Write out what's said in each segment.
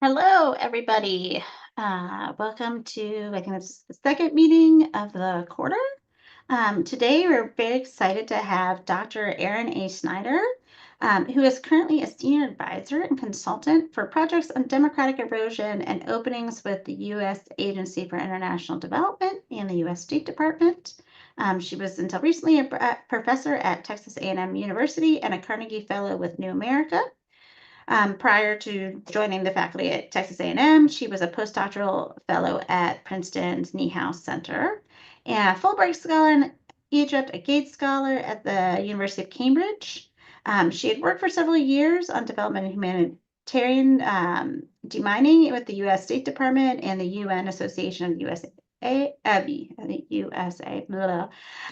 Hello, everybody. Welcome to, I think this is the second meeting of the quarter. Today, we're very excited to have Dr. Erin A. Snyder, who is currently a senior advisor and consultant for projects on democratic erosion and openings with the U.S. Agency for International Development and the U.S. State Department. She was until recently a professor at Texas A&M University and a Carnegie Fellow with New America. Prior to joining the faculty at Texas A&M, she was a postdoctoral fellow at Princeton's Niehaus Center and a Fulbright scholar in Egypt, a Gates Scholar at the University of Cambridge. She had worked for several years on development and humanitarian demining with the U.S. State Department and the UN Association of the USA. Blah.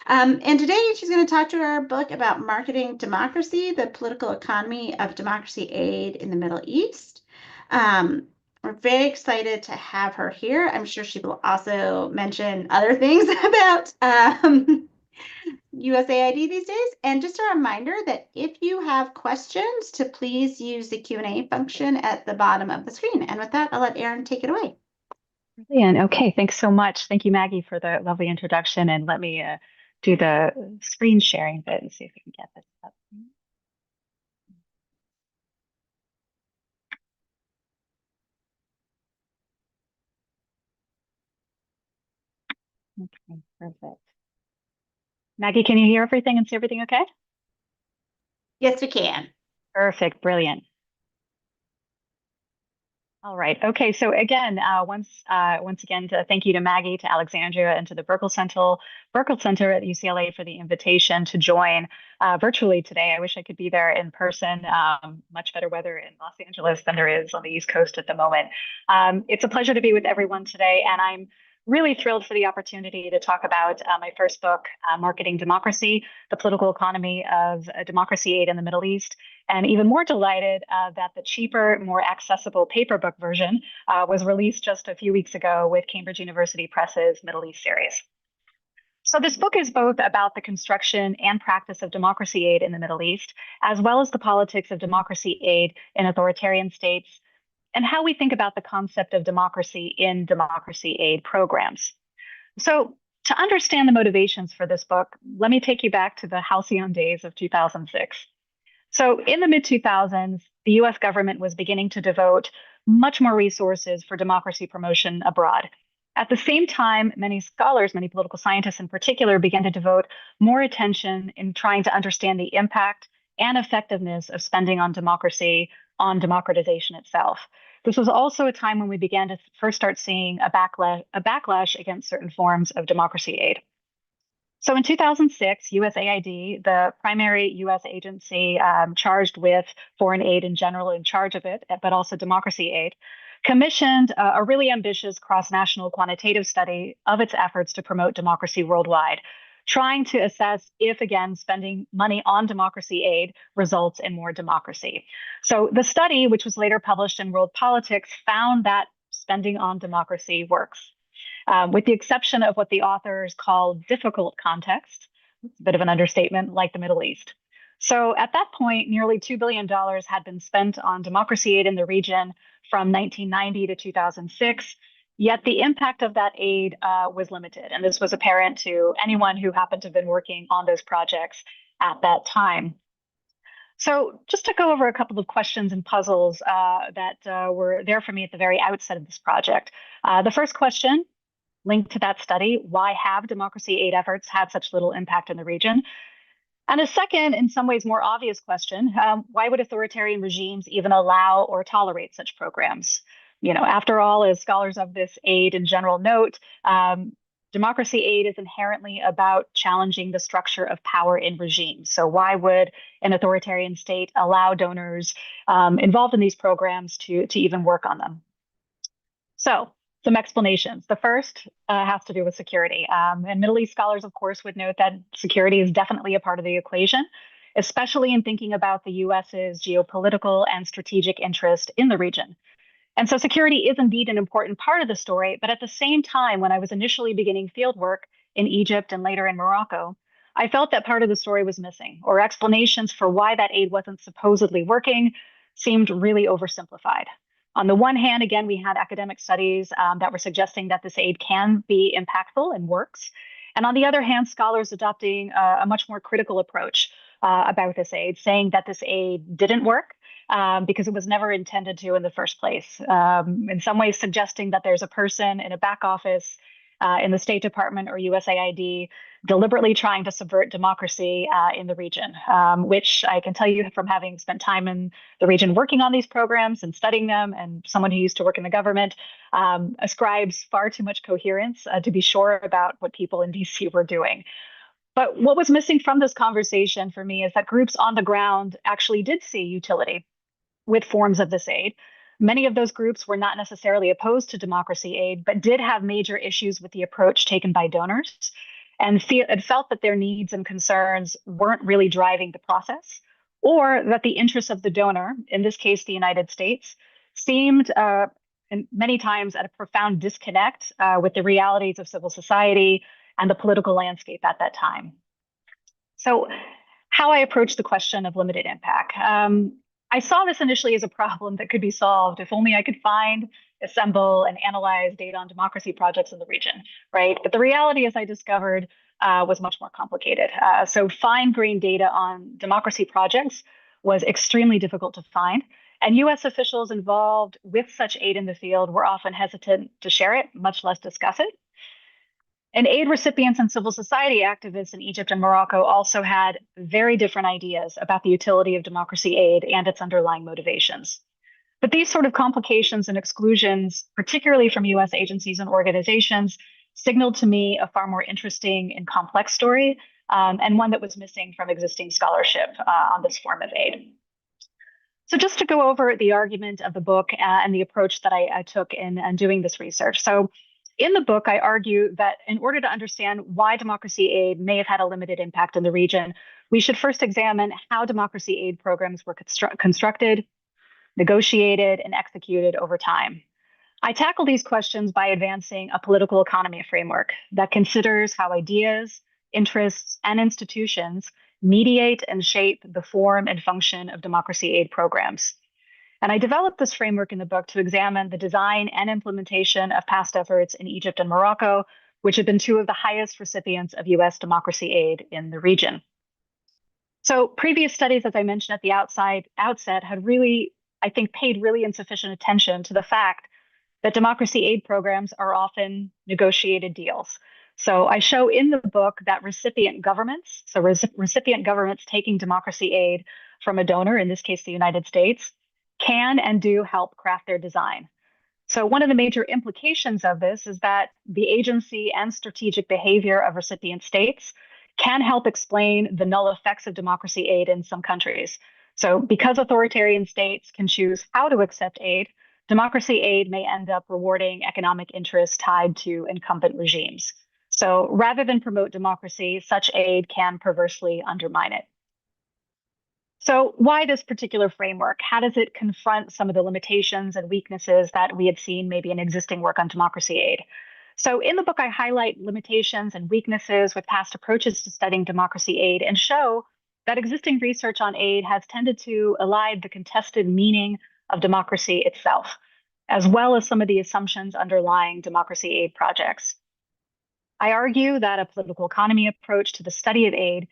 And today she's going to talk to our book about marketing democracy, the political economy of democracy aid in the Middle East. We're very excited to have her here. I'm sure she will also mention other things about USAID these days. And just a reminder that if you have questions, to please use the Q&A function at the bottom of the screen. And with that, I'll let Erin take it away. Brilliant. Okay, thanks so much. Thank you, Maggie, for the lovely introduction. And let me do the screen sharing bit and see if we can get this up. Okay, perfect. Maggie, can you hear everything and see everything okay? Yes, we can. Perfect. Brilliant. All right. Okay. So again, once again, thank you to Maggie, to Alexandria, and to the Burkle Center at UCLA for the invitation to join virtually today. I wish I could be there in person. Much better weather in Los Angeles than there is on the East Coast at the moment. It's a pleasure to be with everyone today, and I'm really thrilled for the opportunity to talk about my first book, Marketing Democracy, the Political Economy of Democracy Aid in the Middle East. And even more delighted that the cheaper, more accessible paper book version was released just a few weeks ago with Cambridge University Press's Middle East series. So this book is both about the construction and practice of democracy aid in the Middle East, as well as the politics of democracy aid in authoritarian states, and how we think about the concept of democracy in democracy aid programs. So to understand the motivations for this book, let me take you back to the halcyon days of 2006. So in the mid-2000s, the US government was beginning to devote much more resources for democracy promotion abroad. At the same time, many scholars, many political scientists in particular, began to devote more attention in trying to understand the impact and effectiveness of spending on democracy, on democratization itself. This was also a time when we began to first start seeing a backlash against certain forms of democracy aid. So in 2006, USAID, the primary US agency charged with foreign aid in general, in charge of it, but also democracy aid, commissioned a really ambitious cross-national quantitative study of its efforts to promote democracy worldwide, trying to assess if, again, spending money on democracy aid results in more democracy. So the study, which was later published in World Politics, found that spending on democracy works. With the exception of what the authors call difficult contexts, it's a bit of an understatement, like the Middle East. So at that point, nearly $2 billion had been spent on democracy aid in the region from 1990 to 2006. Yet the impact of that aid was limited. And this was apparent to anyone who happened to have been working on those projects at that time. So just to go over a couple of questions and puzzles that were there for me at the very outset of this project. The first question, linked to that study, why have democracy aid efforts had such little impact in the region? And a second, in some ways more obvious question, why would authoritarian regimes even allow or tolerate such programs? You know, after all, as scholars of this aid in general note, democracy aid is inherently about challenging the structure of power in regimes. So why would an authoritarian state allow donors involved in these programs to even work on them? So some explanations. The first has to do with security. And Middle East scholars, of course, would note that security is definitely a part of the equation, especially in thinking about the US's geopolitical and strategic interest in the region. And so security is indeed an important part of the story. But at the same time, when I was initially beginning field work in Egypt and later in Morocco, I felt that part of the story was missing, or explanations for why that aid wasn't supposedly working seemed really oversimplified. On the one hand, again, we had academic studies that were suggesting that this aid can be impactful and works. And on the other hand, scholars adopting a much more critical approach about this aid, saying that this aid didn't work because it was never intended to in the first place. In some ways, suggesting that there's a person in a back office in the State Department or USAID deliberately trying to subvert democracy in the region, which I can tell you from having spent time in the region working on these programs and studying them, and someone who used to work in the government, ascribes far too much coherence to be sure about what people in DC were doing. But what was missing from this conversation for me is that groups on the ground actually did see utility with forms of this aid. Many of those groups were not necessarily opposed to democracy aid, but did have major issues with the approach taken by donors and felt that their needs and concerns weren't really driving the process, or that the interests of the donor, in this case, the United States, seemed and many times at a profound disconnect with the realities of civil society and the political landscape at that time. So, how I approached the question of limited impact. I saw this initially as a problem that could be solved if only I could find, assemble, and analyze data on democracy projects in the region, right? But the reality, as I discovered, was much more complicated. So fine-grained data on democracy projects was extremely difficult to find, and US officials involved with such aid in the field were often hesitant to share it, much less discuss it. And aid recipients and civil society activists in Egypt and Morocco also had very different ideas about the utility of democracy aid and its underlying motivations. But these sort of complications and exclusions, particularly from US agencies and organizations, signaled to me a far more interesting and complex story, and one that was missing from existing scholarship on this form of aid. So just to go over the argument of the book and the approach that I took in doing this research. So in the book, I argue that in order to understand why democracy aid may have had a limited impact in the region, we should first examine how democracy aid programs were constructed, negotiated, and executed over time. I tackle these questions by advancing a political economy framework that considers how ideas, interests, and institutions mediate and shape the form and function of democracy aid programs. And I developed this framework in the book to examine the design and implementation of past efforts in Egypt and Morocco, which have been two of the highest recipients of US democracy aid in the region. So previous studies, as I mentioned at the outset, had really, I think, paid really insufficient attention to the fact that democracy aid programs are often negotiated deals. So I show in the book that recipient governments, so recipient governments taking democracy aid from a donor, in this case, the United States, can and do help craft their design. So one of the major implications of this is that the agency and strategic behavior of recipient states can help explain the null effects of democracy aid in some countries. So because authoritarian states can choose how to accept aid, democracy aid may end up rewarding economic interests tied to incumbent regimes. So rather than promote democracy, such aid can perversely undermine it. So why this particular framework? How does it confront some of the limitations and weaknesses that we had seen maybe in existing work on democracy aid? So in the book, I highlight limitations and weaknesses with past approaches to studying democracy aid and show that existing research on aid has tended to elide the contested meaning of democracy itself, as well as some of the assumptions underlying democracy aid projects. I argue that a political economy approach to the study of aid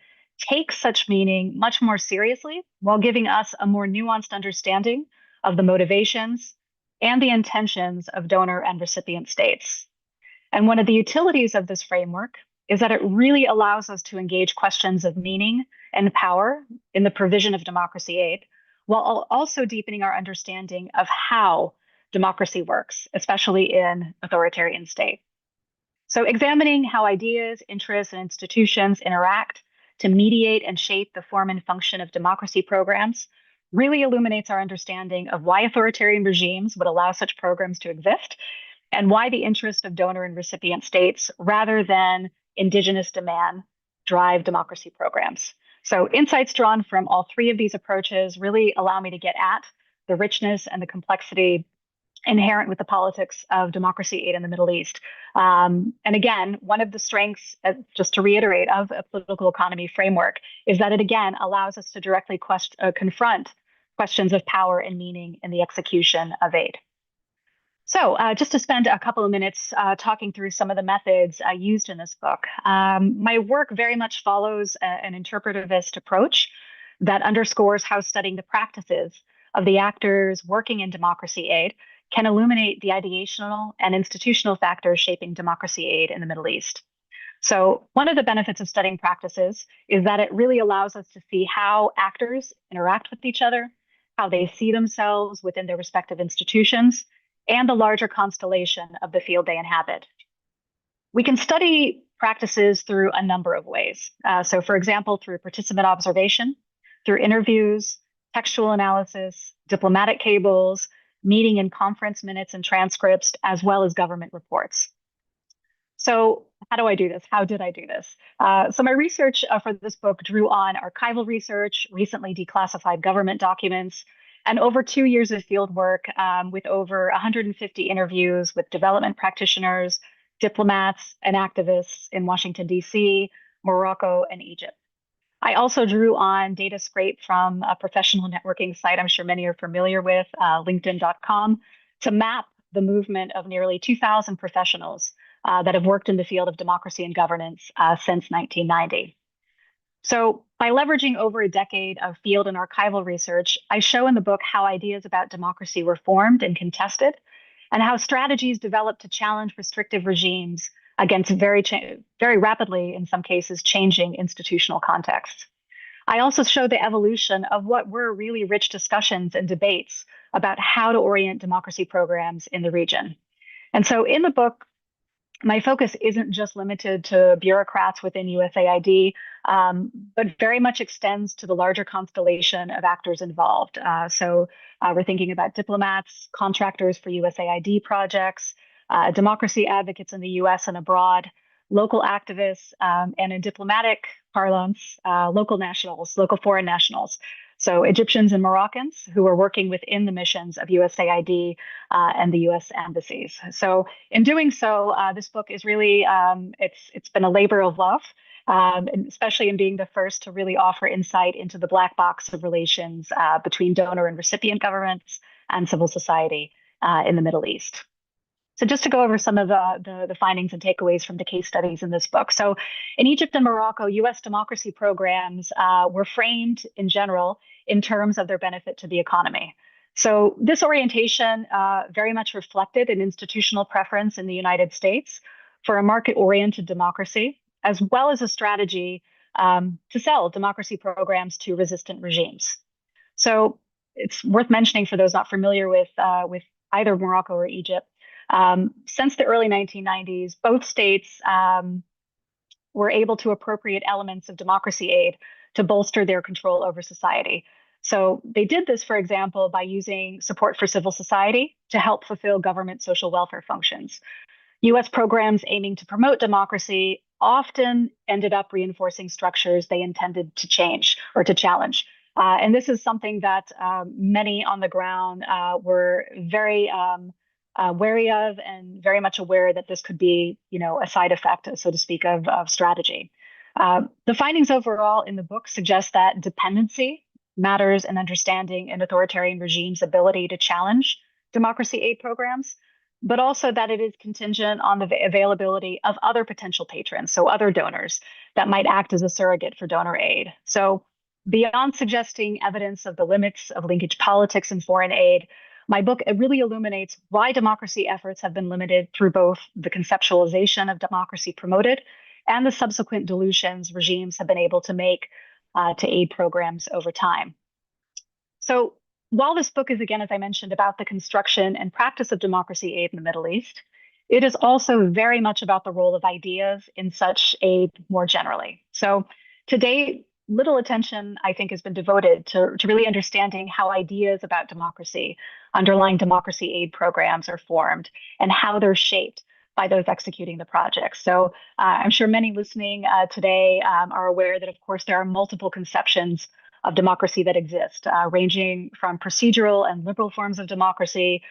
takes such meaning much more seriously while giving us a more nuanced understanding of the motivations and the intentions of donor and recipient states. And one of the utilities of this framework is that it really allows us to engage questions of meaning and power in the provision of democracy aid, while also deepening our understanding of how democracy works, especially in authoritarian state. So examining how ideas, interests, and institutions interact to mediate and shape the form and function of democracy programs really illuminates our understanding of why authoritarian regimes would allow such programs to exist and why the interest of donor and recipient states rather than indigenous demand drive democracy programs. So insights drawn from all three of these approaches really allow me to get at the richness and the complexity inherent with the politics of democracy aid in the Middle East. And again, one of the strengths, just to reiterate, of a political economy framework is that it, again, allows us to directly confront questions of power and meaning in the execution of aid. Just to spend a couple of minutes talking through some of the methods used in this book. My work very much follows an interpretivist approach that underscores how studying the practices of the actors working in democracy aid can illuminate the ideational and institutional factors shaping democracy aid in the Middle East. So, one of the benefits of studying practices is that it really allows us to see how actors interact with each other, how they see themselves within their respective institutions, and the larger constellation of the field they inhabit. We can study practices through a number of ways. For example, through participant observation, through interviews, textual analysis, diplomatic cables, meeting and conference minutes and transcripts, as well as government reports. So, how do I do this? How did I do this? My research for this book drew on archival research, recently declassified government documents, and over 2 years of field work with over 150 interviews with development practitioners, diplomats, and activists in Washington, D.C., Morocco, and Egypt. I also drew on data scraped from a professional networking site I'm sure many are familiar with, LinkedIn.com, to map the movement of nearly 2,000 professionals that have worked in the field of democracy and governance since 1990. So, by leveraging over a decade of field and archival research, I show in the book how ideas about democracy were formed and contested, and how strategies developed to challenge restrictive regimes against very rapidly, in some cases, changing institutional contexts. I also show the evolution of what were really rich discussions and debates about how to orient democracy programs in the region. And so in the book, my focus isn't just limited to bureaucrats within USAID, but very much extends to the larger constellation of actors involved. We're thinking about diplomats, contractors for USAID projects, democracy advocates in the US and abroad, local activists, and in diplomatic parlance, local nationals, local foreign nationals. So Egyptians and Moroccans who are working within the missions of USAID and the US embassies. So in doing so, this book is really, it's been a labor of love, and especially in being the first to really offer insight into the black box of relations between donor and recipient governments and civil society in the Middle East. So just to go over some of the findings and takeaways from the case studies in this book. So in Egypt and Morocco, U.S. democracy programs were framed in general in terms of their benefit to the economy. So this orientation very much reflected an institutional preference in the United States for a market-oriented democracy, as well as a strategy to sell democracy programs to resistant regimes. So it's worth mentioning for those not familiar with either Morocco or Egypt. Since the early 1990s, both states were able to appropriate elements of democracy aid to bolster their control over society. So they did this, for example, by using support for civil society to help fulfill government social welfare functions. US programs aiming to promote democracy often ended up reinforcing structures they intended to change or to challenge. And this is something that many on the ground were very wary of and very much aware that this could be, a side effect, so to speak, of strategy. The findings overall in the book suggest that dependency matters in understanding an authoritarian regime's ability to challenge democracy aid programs, but also that it is contingent on the availability of other potential patrons, so other donors that might act as a surrogate for donor aid. So beyond suggesting evidence of the limits of linkage politics and foreign aid, my book really illuminates why democracy efforts have been limited through both the conceptualization of democracy promoted and the subsequent dilutions regimes have been able to make to aid programs over time. So while this book is, again, as I mentioned, about the construction and practice of democracy aid in the Middle East, it is also very much about the role of ideas in such aid more generally. So today, little attention, I think, has been devoted to really understanding how ideas about democracy underlying democracy aid programs are formed and how they're shaped by those executing the projects. So I'm sure many listening today are aware that, of course, there are multiple conceptions of democracy that exist, ranging from procedural and liberal forms of democracy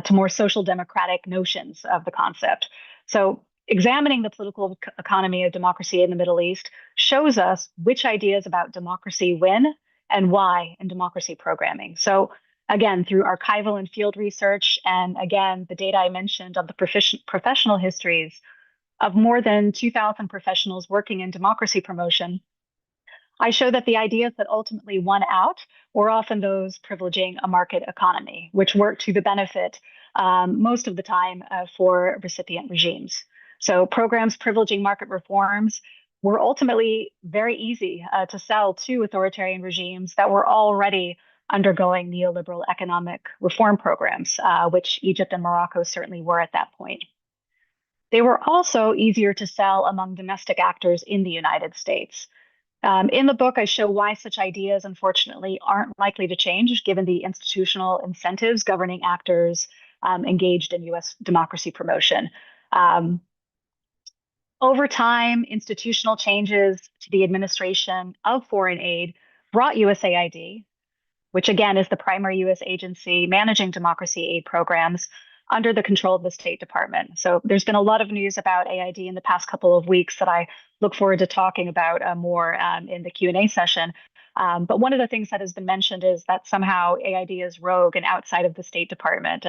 to more social democratic notions of the concept. So examining the political economy of democracy in the Middle East shows us which ideas about democracy win and why in democracy programming. So again, through archival and field research, and again, the data I mentioned of the professional histories of more than 2,000 professionals working in democracy promotion, I show that the ideas that ultimately won out were often those privileging a market economy, which worked to the benefit most of the time for recipient regimes. So programs privileging market reforms were ultimately very easy to sell to authoritarian regimes that were already undergoing neoliberal economic reform programs, which Egypt and Morocco certainly were at that point. They were also easier to sell among domestic actors in the United States. In the book, I show why such ideas, unfortunately, aren't likely to change given the institutional incentives governing actors engaged in US democracy promotion. Um, Over time, institutional changes to the administration of foreign aid brought USAID, which again is the primary US agency managing democracy aid programs, under the control of the State Department. So there's been a lot of news about AID in the past couple of weeks that I look forward to talking about more in the Q&A session. But one of the things that has been mentioned is that somehow AID is rogue and outside of the State Department.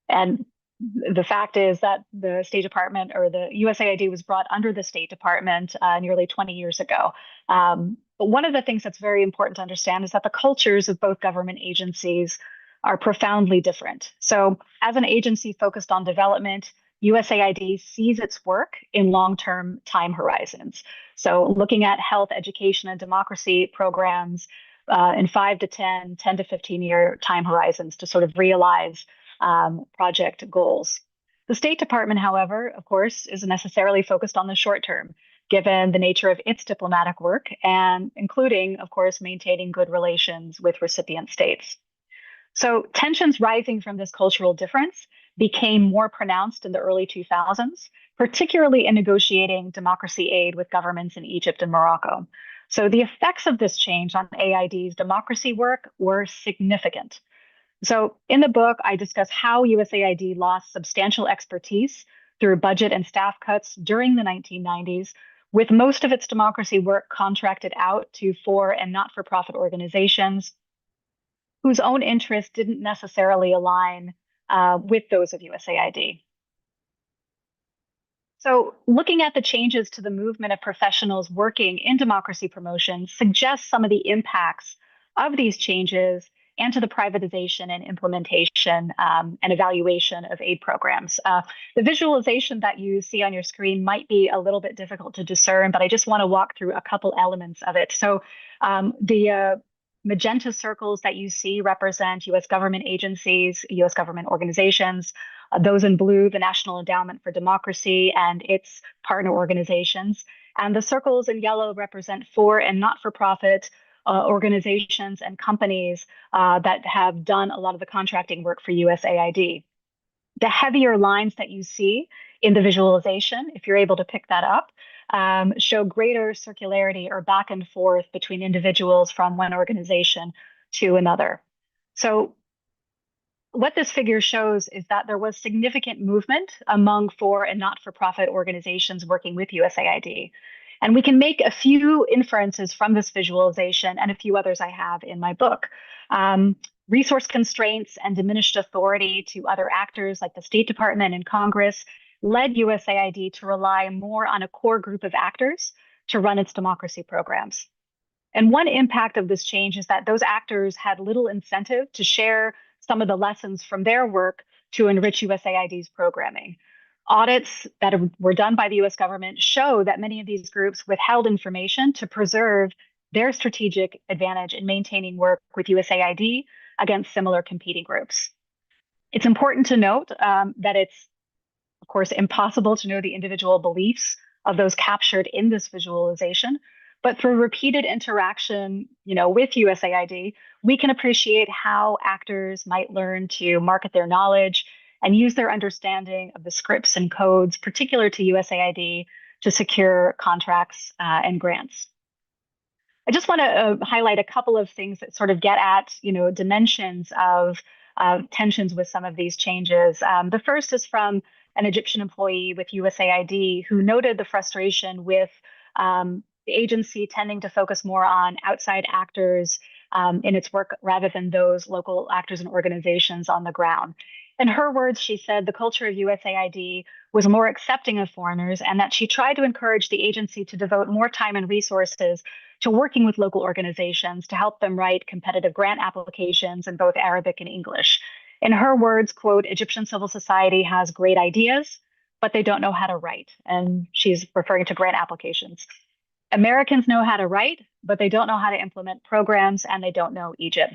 And the fact is that the State Department, or the USAID, was brought under the State Department nearly 20 years ago. But one of the things that's very important to understand is that the cultures of both government agencies are profoundly different. So, as an agency focused on development, USAID sees its work in long-term time horizons. So, looking at health, education, and democracy programs in 5 to 10, 10 to 15-year time horizons to sort of realize project goals. The State Department, however, of course, is necessarily focused on the short term, given the nature of its diplomatic work, and including, of course, maintaining good relations with recipient states. So tensions rising from this cultural difference became more pronounced in the early 2000s, particularly in negotiating democracy aid with governments in Egypt and Morocco. So the effects of this change on AID's democracy work were significant. So in the book, I discuss how USAID lost substantial expertise through budget and staff cuts during the 1990s, with most of its democracy work contracted out to for and not-for-profit organizations whose own interests didn't necessarily align with those of USAID. So, looking at the changes to the movement of professionals working in democracy promotion suggests some of the impacts of these changes and to the privatization and implementation and evaluation of aid programs. The visualization that you see on your screen might be a little bit difficult to discern, but I just want to walk through a couple elements of it. So, the magenta circles that you see represent US government agencies, US government organizations. Those in blue, the National Endowment for Democracy and its partner organizations. And the circles in yellow represent for and not-for-profit organizations and companies that have done a lot of the contracting work for USAID. The heavier lines that you see in the visualization, if you're able to pick that up, show greater circularity or back and forth between individuals from one organization to another. So what this figure shows is that there was significant movement among for and not-for-profit organizations working with USAID. And we can make a few inferences from this visualization and a few others I have in my book. Resource constraints and diminished authority to other actors like the State Department and Congress led USAID to rely more on a core group of actors to run its democracy programs. And one impact of this change is that those actors had little incentive to share some of the lessons from their work to enrich USAID's programming. Audits that were done by the US government show that many of these groups withheld information to preserve their strategic advantage in maintaining work with USAID against similar competing groups. It's important to note that it's, of course, impossible to know the individual beliefs of those captured in this visualization, but through repeated interaction, with USAID, we can appreciate how actors might learn to market their knowledge and use their understanding of the scripts and codes particular to USAID to secure contracts and grants. I just want to highlight a couple of things that sort of get at, dimensions of tensions with some of these changes. The first is from an Egyptian employee with USAID who noted the frustration with the agency tending to focus more on outside actors in its work rather than those local actors and organizations on the ground. In her words, she said the culture of USAID was more accepting of foreigners and that she tried to encourage the agency to devote more time and resources to working with local organizations to help them write competitive grant applications in both Arabic and English. In her words, quote, Egyptian civil society has great ideas, but they don't know how to write. And she's referring to grant applications. Americans know how to write, but they don't know how to implement programs and they don't know Egypt.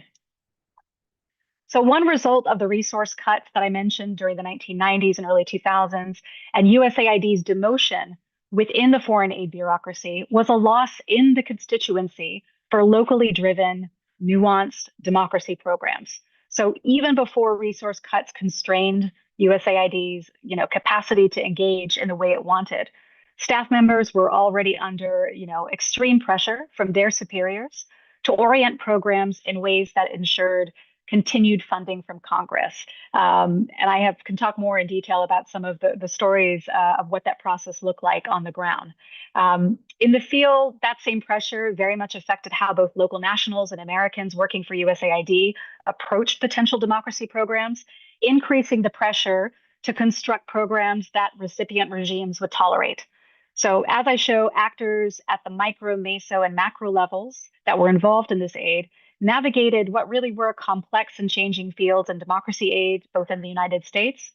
So one result of the resource cuts that I mentioned during the 1990s and early 2000s and USAID's demotion within the foreign aid bureaucracy was a loss in the constituency for locally driven, nuanced democracy programs. So even before resource cuts constrained USAID's, capacity to engage in the way it wanted, staff members were already under, extreme pressure from their superiors to orient programs in ways that ensured continued funding from Congress. And I can talk more in detail about some of the stories of what that process looked like on the ground. In the field, that same pressure very much affected how both local nationals and Americans working for USAID approached potential democracy programs, increasing the pressure to construct programs that recipient regimes would tolerate. So as I show, actors at the micro, meso, and macro levels that were involved in this aid navigated what really were complex and changing fields in democracy aid, both in the United States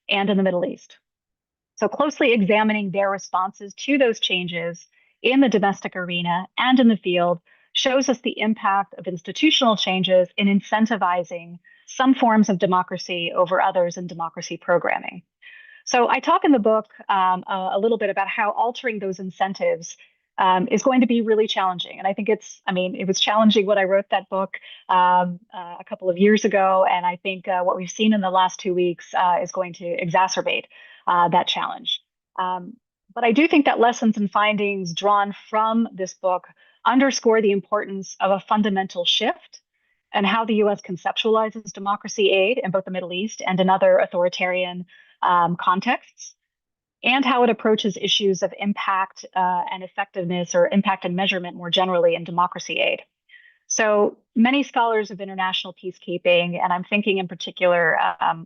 and in the Middle East. So closely examining their responses to those changes in the domestic arena and in the field shows us the impact of institutional changes in incentivizing some forms of democracy over others in democracy programming. So I talk in the book a little bit about how altering those incentives is going to be really challenging. And I think it was challenging when I wrote that book a couple of years ago. And I think what we've seen in the last 2 weeks is going to exacerbate that challenge. But I do think that lessons and findings drawn from this book underscore the importance of a fundamental shift and how the US conceptualizes democracy aid in both the Middle East and in other authoritarian contexts, and how it approaches issues of impact and effectiveness, or impact and measurement more generally, in democracy aid. So many scholars of international peacekeeping, and I'm thinking in particular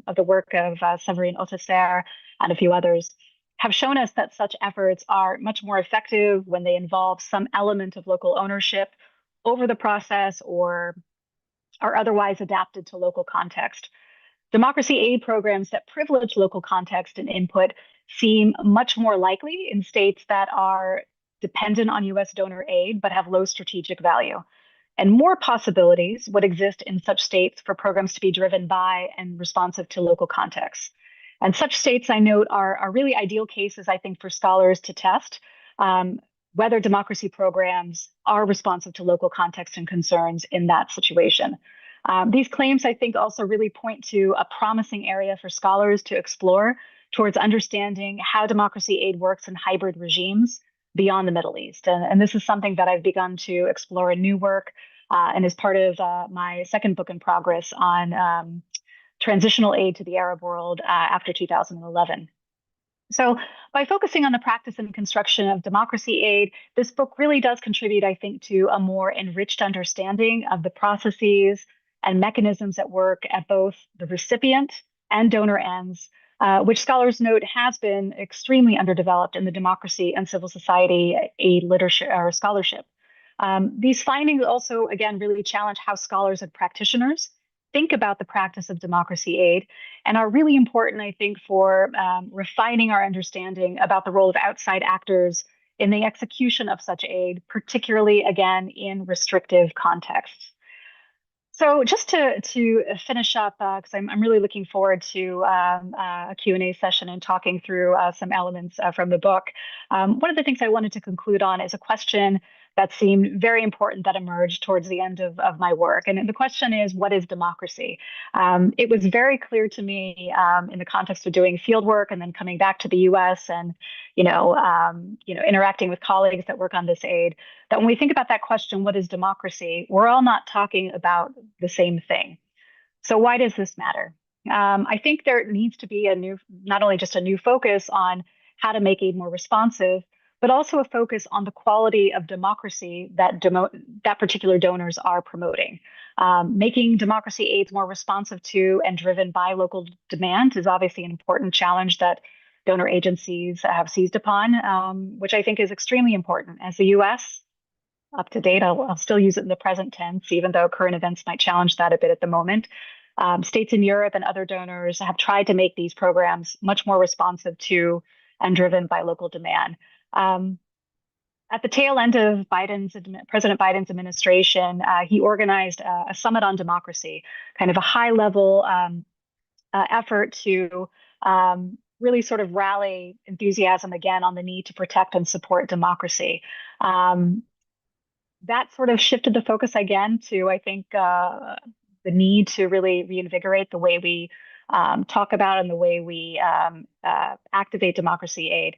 of the work of Séverine Autesserre and a few others, have shown us that such efforts are much more effective when they involve some element of local ownership over the process or are otherwise adapted to local context. Democracy aid programs that privilege local context and input seem much more likely in states that are dependent on US donor aid but have low strategic value. And more possibilities would exist in such states for programs to be driven by and responsive to local contexts. And such states, I note, are really ideal cases, I think, for scholars to test whether democracy programs are responsive to local context and concerns in that situation. These claims, I think, also really point to a promising area for scholars to explore towards understanding how democracy aid works in hybrid regimes beyond the Middle East. And this is something that I've begun to explore in new work and is part of my second book in progress on transitional aid to the Arab world after 2011. So by focusing on the practice and construction of democracy aid, this book really does contribute, I think, to a more enriched understanding of the processes and mechanisms at work at both the recipient and donor ends, which scholars note has been extremely underdeveloped in the democracy and civil society aid literature or scholarship. These findings also, again, really challenge how scholars and practitioners think about the practice of democracy aid and are really important, I think, for refining our understanding about the role of outside actors in the execution of such aid, particularly, again, in restrictive contexts. So just to finish up, because I'm really looking forward to a Q&A session and talking through some elements from the book. One of the things I wanted to conclude on is a question that seemed very important that emerged towards the end of my work. And the question is, what is democracy? It was very clear to me in the context of doing field work and then coming back to the US and, interacting with colleagues that work on this aid, that when we think about that question, what is democracy? We're all not talking about the same thing. So why does this matter? I think there needs to be not only just a new focus on how to make aid more responsive, but also a focus on the quality of democracy that that particular donors are promoting. Making democracy aids more responsive to and driven by local demand is obviously an important challenge that donor agencies have seized upon, which I think is extremely important. As the US, up to date, I'll still use it in the present tense, even though current events might challenge that a bit at the moment. States in Europe and other donors have tried to make these programs much more responsive to and driven by local demand. Um, at the tail end of President Biden's administration, he organized a summit on democracy, kind of a high level effort to really sort of rally enthusiasm again on the need to protect and support democracy. Um, that sort of shifted the focus again to, I think, the need to really reinvigorate the way we talk about and the way we activate democracy aid.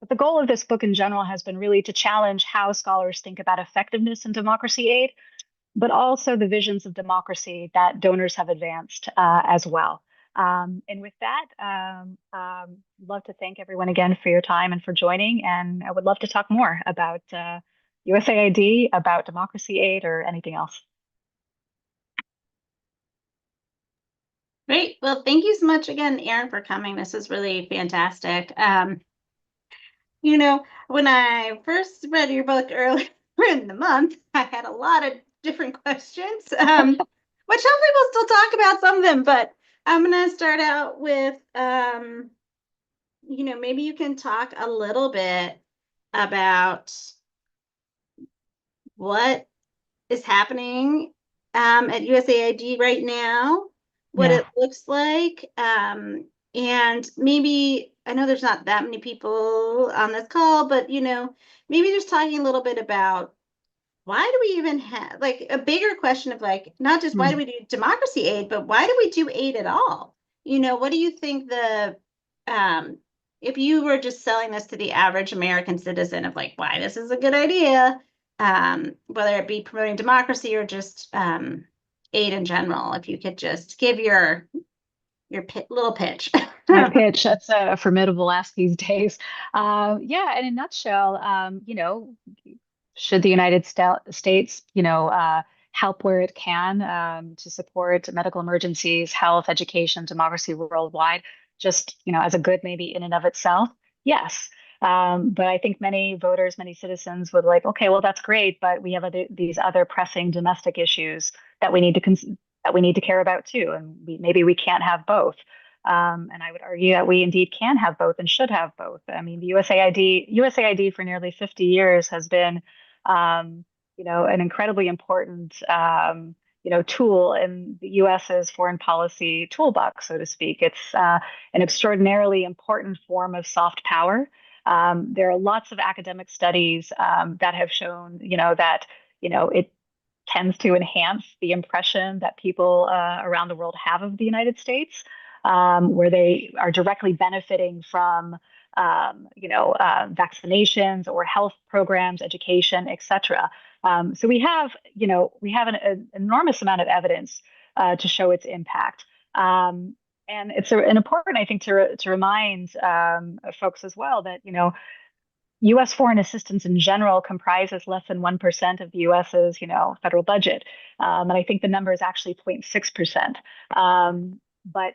But the goal of this book in general has been really to challenge how scholars think about effectiveness in democracy aid, but also the visions of democracy that donors have advanced as well. And with that, love to thank everyone again for your time and for joining. And I would love to talk more about USAID, about democracy aid, or anything else. Great. Well, thank you so much again, Erin, for coming. This is really fantastic. When I first read your book earlier in the month, I had a lot of different questions, which hopefully we'll still talk about some of them, but I'm going to start out with, maybe you can talk a little bit about what is happening at USAID right now, what Yeah. it looks like, and maybe I know there's not that many people on this call, but maybe just talking a little bit about why do we even have like a bigger question of like not just why do we do democracy aid, but why do we do aid at all? What do you think um, if you were just selling this to the average American citizen of like why this is a good idea, whether it be promoting democracy or just aid in general, if you could just give your little pitch. My pitch, that's a formidable ask these days. Yeah, in a nutshell, should the United States, help where it can to support medical emergencies, health, education, democracy worldwide, just, as a good maybe in and of itself? Yes. But I think many voters, many citizens would like, okay, well, that's great, but we have these other pressing domestic issues that we need to care about too, and maybe we can't have both. And I would argue that we indeed can have both and should have both. I mean, the USAID for nearly 50 years has been, an incredibly important, tool in the US's foreign policy toolbox, so to speak. It's an extraordinarily important form of soft power. There are lots of academic studies that have shown, that, it tends to enhance the impression that people around the world have of the United States, where they are directly benefiting from, vaccinations or health programs, education, etc. So we have an enormous amount of evidence to show its impact. And it's an important, I think, to remind folks as well that, U.S. foreign assistance in general comprises less than 1% of the U.S.'s, federal budget. And I think the number is actually 0.6%. But,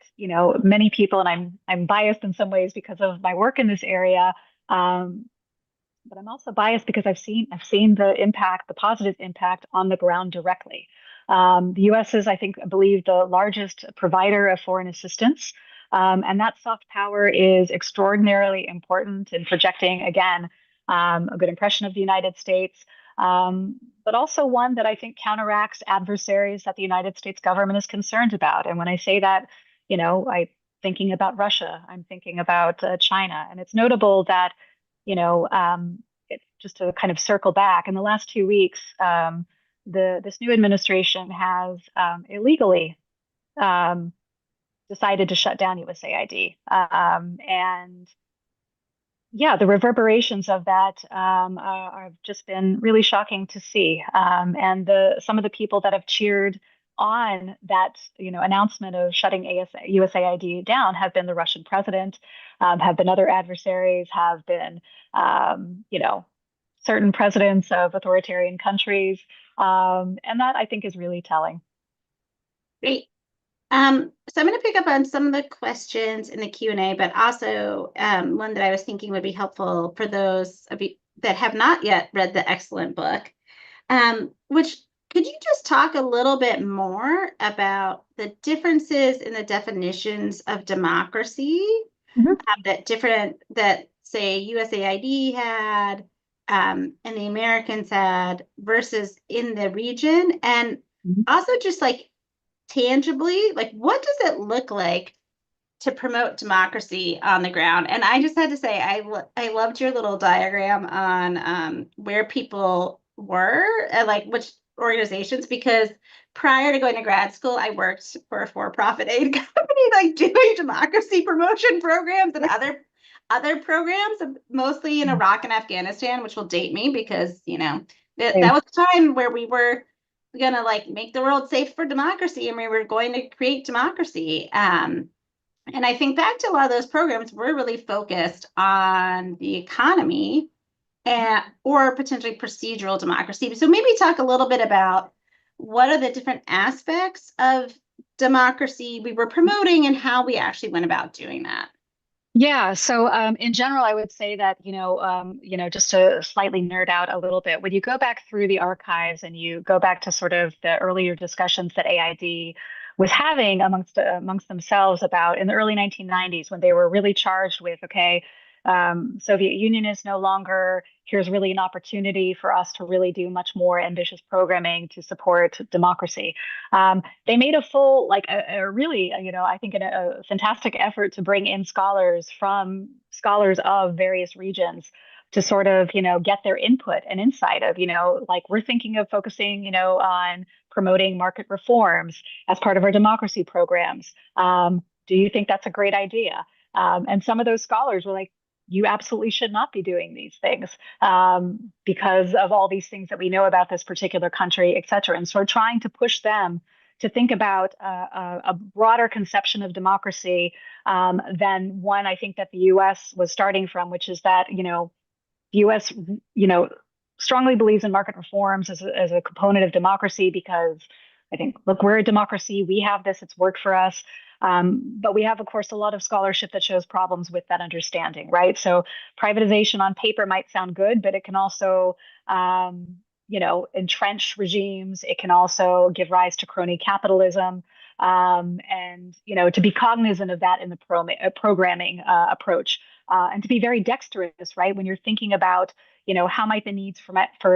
many people, and I'm biased in some ways because of my work in this area, but I'm also biased because I've seen the impact, the positive impact on the ground directly. The U.S. is, I believe, the largest provider of foreign assistance. And that soft power is extraordinarily important in projecting, again, a good impression of the United States, but also one that I think counteracts adversaries that the United States government is concerned about. And when I say that, I'm thinking about Russia, I'm thinking about China. And it's notable that, just to kind of circle back, in the last 2 weeks, this new administration has illegally decided to shut down USAID. And yeah, the reverberations of that have just been really shocking to see. And some of the people that have cheered on that, announcement of shutting USAID down have been the Russian president, have been other adversaries, have been, certain presidents of authoritarian countries. And that I think is really telling. Great. So I'm going to pick up on some of the questions in the Q&A, but also one that I was thinking would be helpful for those of you that have not yet read the excellent book. Which could you just talk a little bit more about the differences in the definitions of democracy Mhm. that say USAID had and the Americans had versus in the region, and Mhm. also just like tangibly, like what does it look like to promote democracy on the ground? And I just had to say, I loved your little diagram on where people were and like which organizations, because prior to going to grad school, I worked for a for-profit aid company, like doing democracy promotion programs and other programs, mostly in Iraq and Afghanistan, which will date me because that Same. was a time where we were gonna like make the world safe for democracy, and we were going to create democracy. And I think back to a lot of those programs were really focused on the economy and or potentially procedural democracy. So maybe talk a little bit about what are the different aspects of democracy we were promoting and how we actually went about doing that. Yeah, so in general, I would say that, just to slightly nerd out a little bit, when you go back through the archives and you go back to sort of the earlier discussions that AID was having amongst themselves about in the early 1990s when they were really charged with, okay, Soviet Union is no longer, here's really an opportunity for us to really do much more ambitious programming to support democracy. They made a full, like a really, I think a fantastic effort to bring in scholars of various regions to sort of, get their input and insight of, like we're thinking of focusing, on promoting market reforms as part of our democracy programs. Do you think that's a great idea? And some of those scholars were like, you absolutely should not be doing these things because of all these things that we know about this particular country, et cetera. And so trying to push them to think about a broader conception of democracy than one I think that the U.S. was starting from, which is that, the U.S., strongly believes in market reforms as a component of democracy because I think, look, we're a democracy. We have this. It's worked for us. But we have, of course, a lot of scholarship that shows problems with that understanding, right? So privatization on paper might sound good, but it can also, entrench regimes. It can also give rise to crony capitalism. And, to be cognizant of that in the programming approach and to be very dexterous, right? When you're thinking about, how might the needs for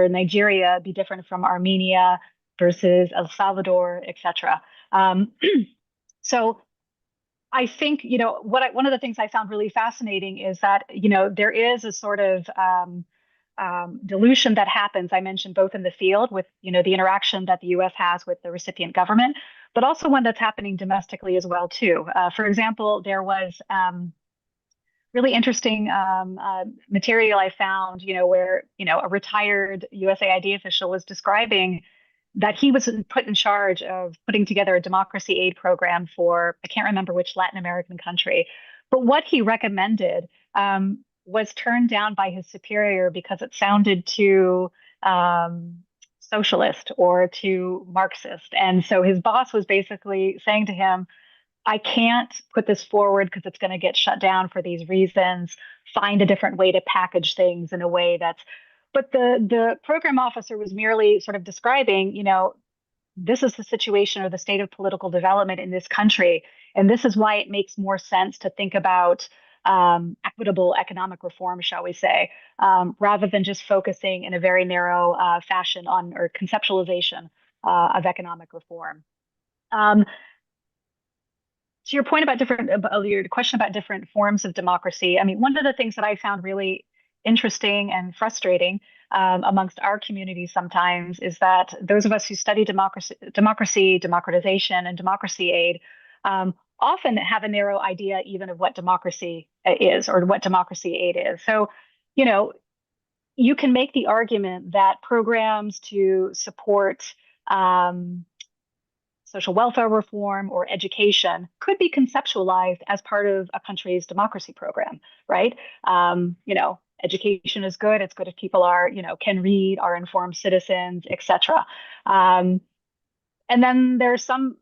Nigeria be different from Armenia versus El Salvador, et cetera. So I think, one of the things I found really fascinating is that, there is a sort of dilution that happens. I mentioned both in the field with, the interaction that the U.S. has with the recipient government, but also one that's happening domestically as well, too. For example, there was really interesting material I found, where, a retired USAID official was describing that he was put in charge of putting together a democracy aid program for, I can't remember which Latin American country, but what he recommended was turned down by his superior because it sounded too socialist or too Marxist. And so his boss was basically saying to him, I can't put this forward because it's going to get shut down for these reasons. Find a different way to package things in a way that's. But the program officer was merely sort of describing, this is the situation or the state of political development in this country, and this is why it makes more sense to think about equitable economic reform, shall we say, rather than just focusing in a very narrow fashion on or conceptualization of economic reform. To your point about your question about different forms of democracy, I mean, one of the things that I found really interesting and frustrating amongst our community sometimes is that those of us who study democratization, and democracy aid often have a narrow idea even of what democracy is or what democracy aid is. So, you know, you can make the argument that programs to support social welfare reform or education could be conceptualized as part of a country's democracy program, right? Education is good. It's good if people are, can read, are informed citizens, etc. Um, and then there's some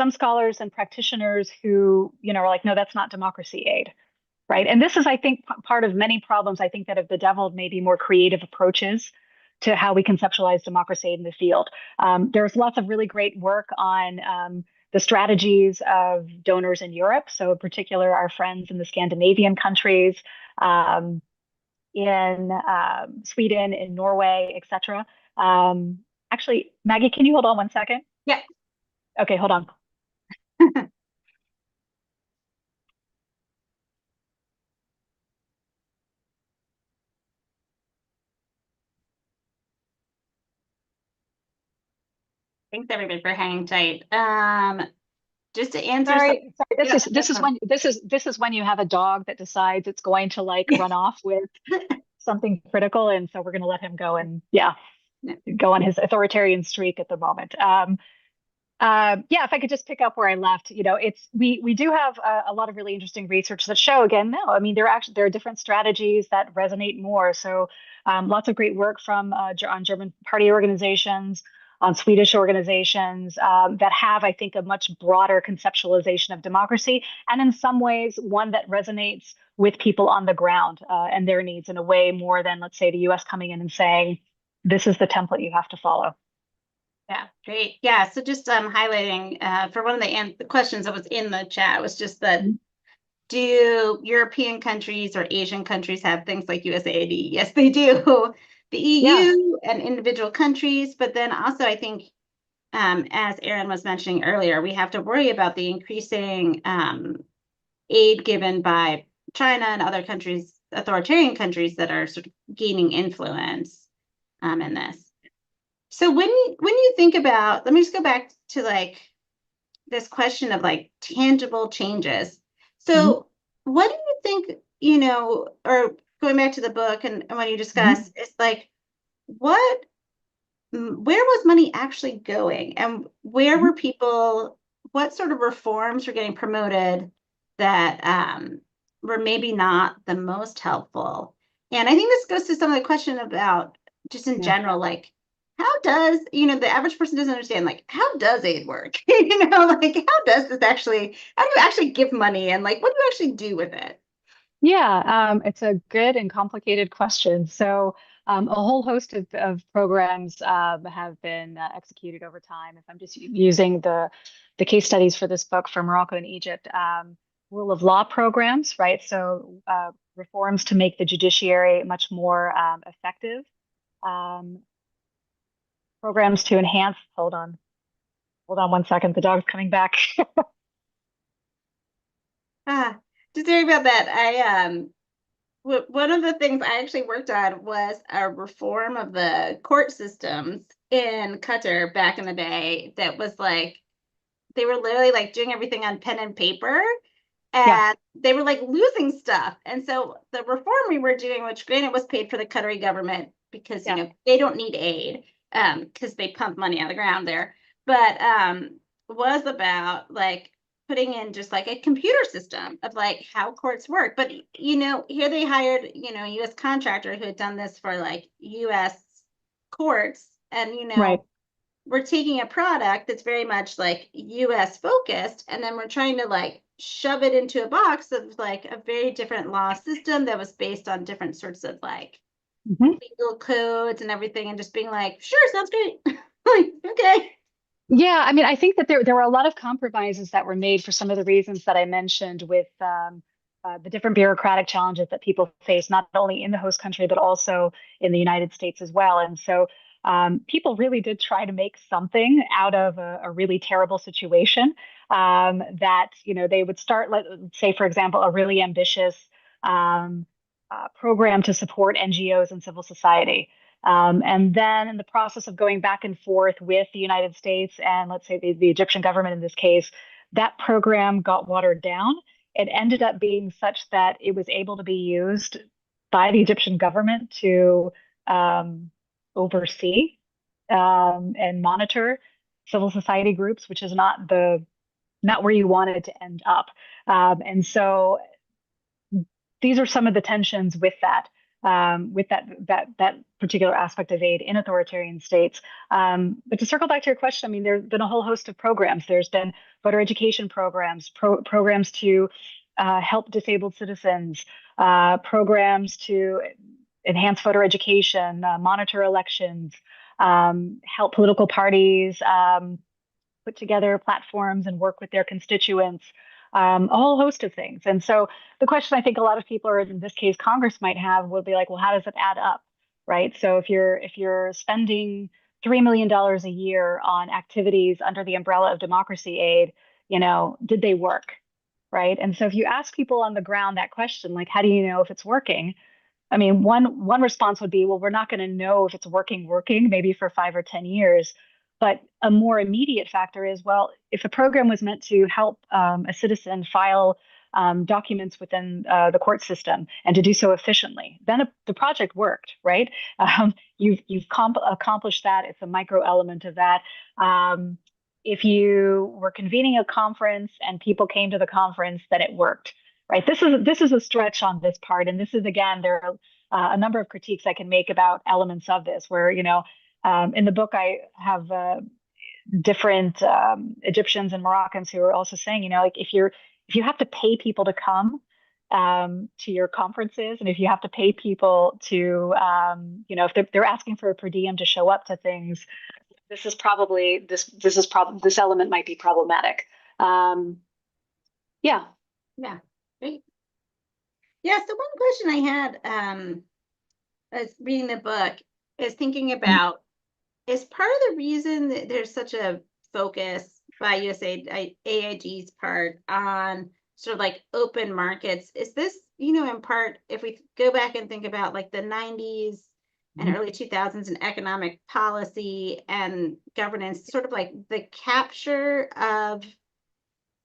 scholars and practitioners who, are like, no, that's not democracy aid, right? And this is, I think, part of many problems, I think, that have bedeviled maybe more creative approaches to how we conceptualize democracy in the field. There's lots of really great work on the strategies of donors in Europe. So in particular, our friends in the Scandinavian countries, um, in Sweden, in Norway, etc. Actually, Maggie, can you hold on one second? Yeah. Okay, hold on. Thanks everybody for hanging tight. Just to answer some, Sorry. This is when you have a dog that decides it's going to like run off with something critical, and so we're going to let him go and go on his authoritarian streak at the moment. Yeah, if I could just pick up where I left, it's we do have a lot of really interesting research that show again. No, I mean there are different strategies that resonate more. So lots of great work from on German party organizations, on Swedish organizations that have, I think, a much broader conceptualization of democracy, and in some ways one that resonates with people on the ground and their needs in a way more than, let's say, the U.S. coming in and saying, "This is the template you have to follow." Yeah, great. Yeah, so just highlighting for one of the questions that was in the chat was just that do European countries or Asian countries have things like USAID? Yes, they do. The EU and individual countries, but then also I think, as Erin was mentioning earlier, we have to worry about the increasing aid given by China and other countries, authoritarian countries that are sort of gaining influence in this. So when you think about, let me just go back to like this question of like tangible changes. So what do you think, or going back to the book and when you discuss, it's like, where was money actually going? And where were people, what sort of reforms were getting promoted that were maybe not the most helpful? And I think this goes to some of the question about just in general, like, how does, the average person doesn't understand, like, how does aid work? Like, how does this actually, how do you actually give money and like, what do you actually do with it? Yeah, it's a good and complicated question. So, a whole host of programs have been executed over time. If I'm just using the case studies for this book for Morocco and Egypt, rule of law programs, right? So, reforms to make the judiciary much more effective. Um, Programs to enhance. Hold on one second. The dog's coming back. Just hearing about that, one of the things I actually worked on was a reform of the court systems in Qatar back in the day that was like, they were literally like doing everything on pen and paper Yeah, and they were like losing stuff. And so the reform we were doing, which granted was paid for the Qatari government because, yeah. they don't need aid because they pump money out of the ground there, but was about like putting in just like a computer system of like how courts work. But here they hired, a US contractor who had done this for like US courts. And Right. we're taking a product that's very much like US focused, and then we're trying to like shove it into a box of like a very different law system that was based on different sorts of like legal codes and everything, and just being like, sure, sounds great. Like, okay. Yeah, I mean, I think that there were a lot of compromises that were made for some of the reasons that I mentioned with the different bureaucratic challenges that people face, not only in the host country, but also in the United States as well. And so people really did try to make something out of a really terrible situation that, they would start, let's say, for example, a really ambitious um, program to support NGOs and civil society. And then in the process of going back and forth with the United States and let's say the Egyptian government in this case, that program got watered down. It ended up being such that it was able to be used by the Egyptian government to oversee and monitor civil society groups, which is not where you wanted to end up. And so these are some of the tensions with that particular aspect of aid in authoritarian states. But to circle back to your question, I mean, there's been a whole host of programs. There's been voter education programs, programs to help disabled citizens, programs to enhance voter education, monitor elections, help political parties put together platforms and work with their constituents, a whole host of things. And so the question I think a lot of people, or in this case, Congress might have, would be like, well, how does it add up, right? So if you're spending $3 million a year on activities under the umbrella of democracy aid, did they work, right? And so if you ask people on the ground that question, like, how do you know if it's working? I mean, one response would be, well, we're not going to know if it's working, maybe for 5 or 10 years. But a more immediate factor is, well, if a program was meant to help a citizen file documents within the court system and to do so efficiently, then the project worked, right? You've accomplished that. It's a micro element of that. If you were convening a conference and people came to the conference, then it worked, right? This is a stretch on this part, and this is again there are a number of critiques I can make about elements of this, where in the book I have different Egyptians and Moroccans who are also saying, like if you have to pay people to come to your conferences, and if you have to pay people to if they're asking for a per diem to show up to things, this element might be problematic. Yeah. Yeah, great. Yeah, so one question I had as reading the book is thinking about, is part of the reason that there's such a focus by USAID's part on sort of like open markets, is this, in part, if we go back and think about like the 90s and early 2000s and economic policy and governance, sort of like the capture of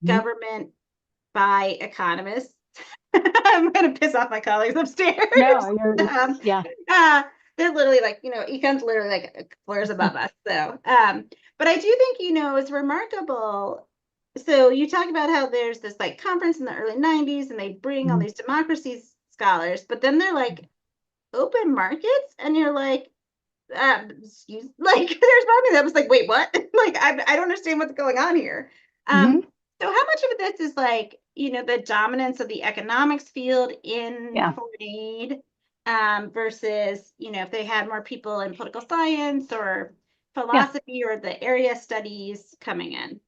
government by economists. I'm going to piss off my colleagues upstairs. No, yeah. They're literally like, econs literally like floors above us. So, but I do think, it's remarkable. So you talk about how there's this like conference in the early 90s and they bring all these democracy scholars, but then they're like open markets, and you're like, excuse, like there's part of me that was like, wait, what? Like, I don't understand what's going on here. So how much of this is like, the dominance of the economics field in foreign aid, versus, if they had more people in political science or philosophy or the area studies coming in?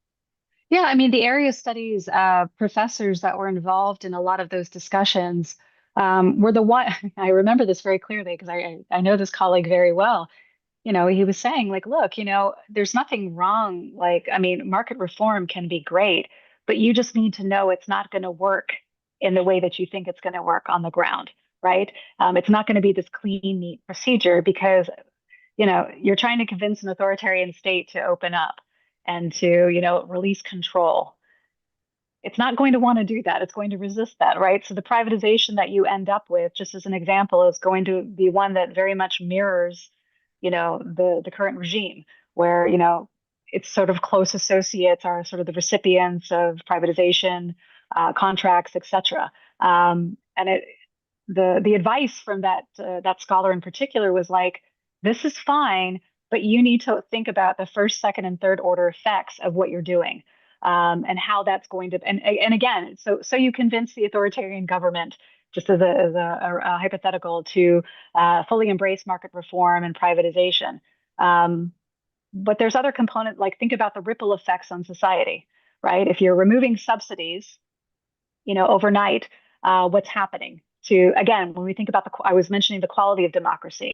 Yeah, I mean, the area studies professors that were involved in a lot of those discussions were the one. I remember this very clearly because I know this colleague very well. He was saying like, look, there's nothing wrong. Like, I mean, market reform can be great, but you just need to know it's not going to work in the way that you think it's going to work on the ground, right? It's not going to be this clean, neat procedure because, you're trying to convince an authoritarian state to open up and to, release control. It's not going to want to do that. It's going to resist that, right? So the privatization that you end up with, just as an example, is going to be one that very much mirrors, the current regime, where, its sort of close associates are sort of the recipients of privatization, contracts, etc. And the advice from that scholar in particular was like, this is fine, but you need to think about the first, second, and third order effects of what you're doing, and how that's going to. And again, so you convince the authoritarian government, just as a hypothetical, to fully embrace market reform and privatization. But there's other components, like think about the ripple effects on society, right? If you're removing subsidies, overnight, what's happening to, again, when we think about I was mentioning the quality of democracy.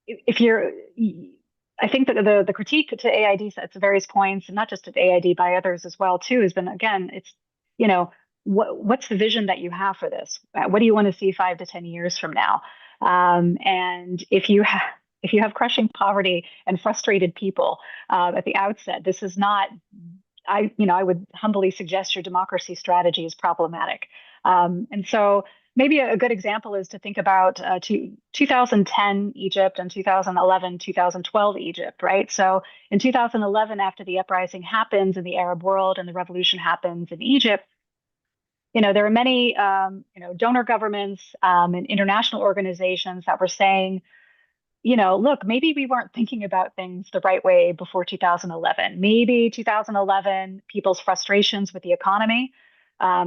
If you're, I think that the critique to AID at various points, and not just at AID, by others as well too, has been, again, it's, what's the vision that you have for this? What do you want to see 5 to 10 years from now? And if you have crushing poverty and frustrated people at the outset, this is not. I would humbly suggest your democracy strategy is problematic. And so maybe a good example is to think about 2010 Egypt and 2011, 2012 Egypt, right? So in 2011, after the uprising happens in the Arab world and the revolution happens in Egypt, there are many, donor governments and international organizations that were saying, look, maybe we weren't thinking about things the right way before 2011. Maybe 2011, people's frustrations with the economy,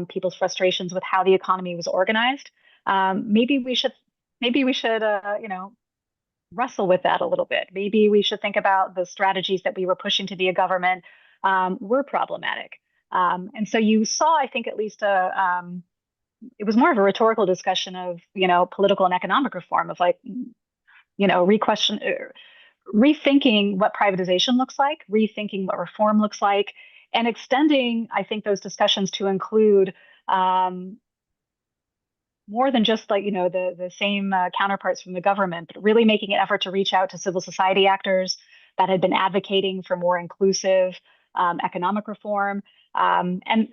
people's frustrations with how the economy was organized. Maybe we should, wrestle with that a little bit. Maybe we should think about the strategies that we were pushing to be a government were problematic. And so you saw, I think, at least it was more of a rhetorical discussion of, political and economic reform of like, re-question, rethinking what privatization looks like, rethinking what reform looks like, and extending, I think, those discussions to include more than just like, the same counterparts from the government, but really making an effort to reach out to civil society actors that had been advocating for more inclusive economic reform. And,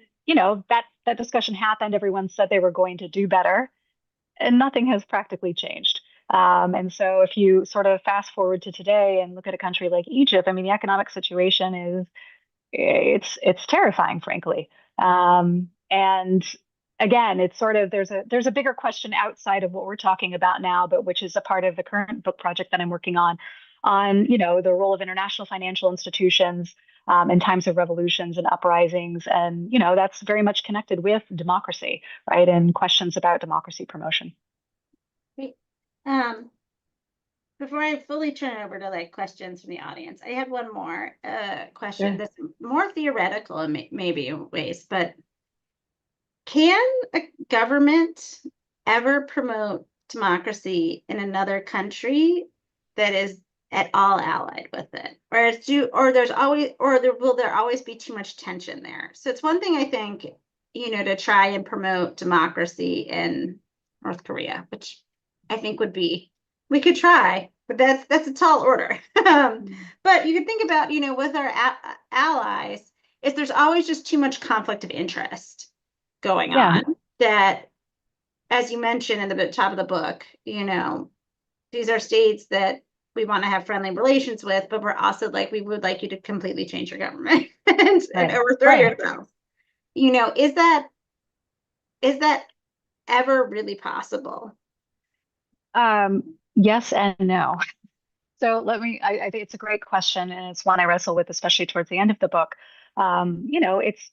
that discussion happened. Everyone said they were going to do better, and nothing has practically changed. And so if you sort of fast forward to today and look at a country like Egypt, I mean, the economic situation is it's terrifying, frankly. And again, it's sort of there's a bigger question outside of what we're talking about now, but which is a part of the current book project that I'm working on, the role of international financial institutions in times of revolutions and uprisings. And, that's very much connected with democracy, right? And questions about democracy promotion. Great. Before I fully turn it over to like questions from the audience, I had one more question Sure. that's more theoretical in maybe ways, but can a government ever promote democracy in another country that is at all allied with it, or there's always, will there always be too much tension there? So it's one thing, I think, to try and promote democracy in North Korea, which I think we could try, but that's a tall order. But you could think about, with our allies, if there's always just too much conflict of interest going Yeah. on, that, as you mentioned in the top of the book, these are states that we want to have friendly relations with, but we're also like, we would like you to completely change your government and overthrow yourself. Is that ever really possible? Yes and no. So I think it's a great question, and it's one I wrestle with, especially towards the end of the book. It's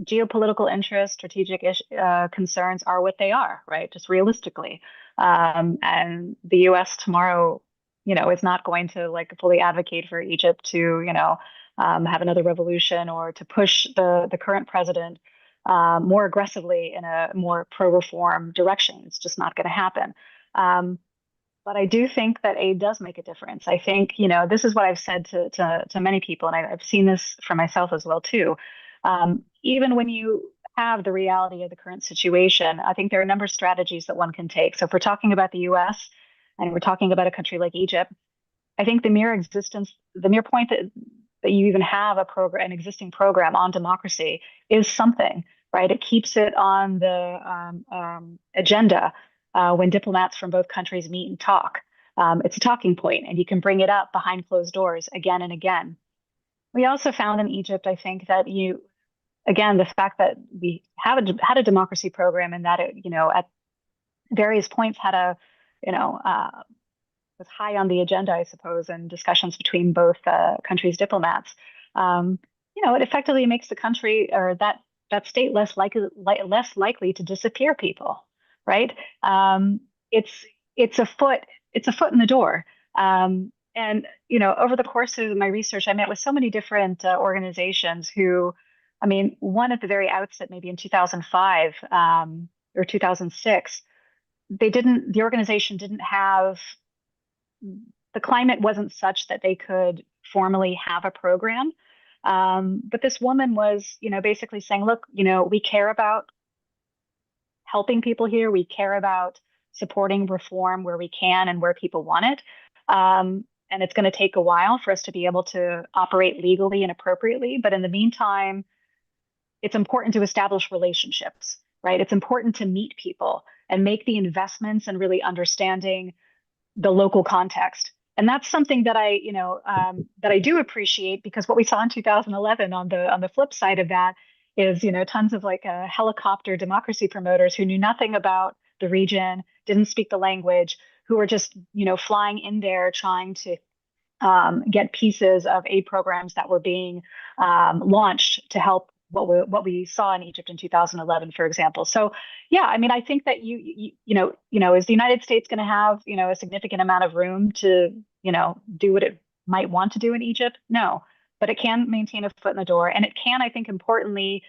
geopolitical interests, strategic concerns are what they are, right? Just realistically. And the US tomorrow, is not going to like fully advocate for Egypt to, have another revolution or to push the current president more aggressively in a more pro-reform direction. It's just not going to happen. Um, but I do think that aid does make a difference. I think, this is what I've said to many people, and I've seen this for myself as well too. Even when you have the reality of the current situation, I think there are a number of strategies that one can take. So if we're talking about the US and we're talking about a country like Egypt, I think the mere point that you even have an existing program on democracy is something, right? It keeps it on the agenda when diplomats from both countries meet and talk. It's a talking point, and you can bring it up behind closed doors again and again. We also found in Egypt, I think that again, the fact that we had a democracy program and that it, at various points had was high on the agenda, I suppose, and discussions between both countries' diplomats. It effectively makes the country or that state less likely to disappear people, right? It's a foot in the door. And over the course of my research, I met with so many different organizations who, I mean, one at the very outset, maybe in 2005 or 2006, the organization didn't have, the climate wasn't such that they could formally have a program. But this woman was, basically saying, look, we care about helping people here. We care about supporting reform where we can and where people want it. And it's going to take a while for us to be able to operate legally and appropriately. But in the meantime, it's important to establish relationships, right? It's important to meet people. and make the investments and really understanding the local context. And that's something that that I do appreciate, because what we saw in 2011 on the flip side of that is, tons of like helicopter democracy promoters who knew nothing about the region, didn't speak the language, who were just, flying in there trying to get pieces of aid programs that were being launched to help what we saw in Egypt in 2011, for example. So, yeah, I mean, I think that is the United States going to have, a significant amount of room to, do what it might want to do in Egypt? No, but it can maintain a foot in the door, and it can, I think, importantly,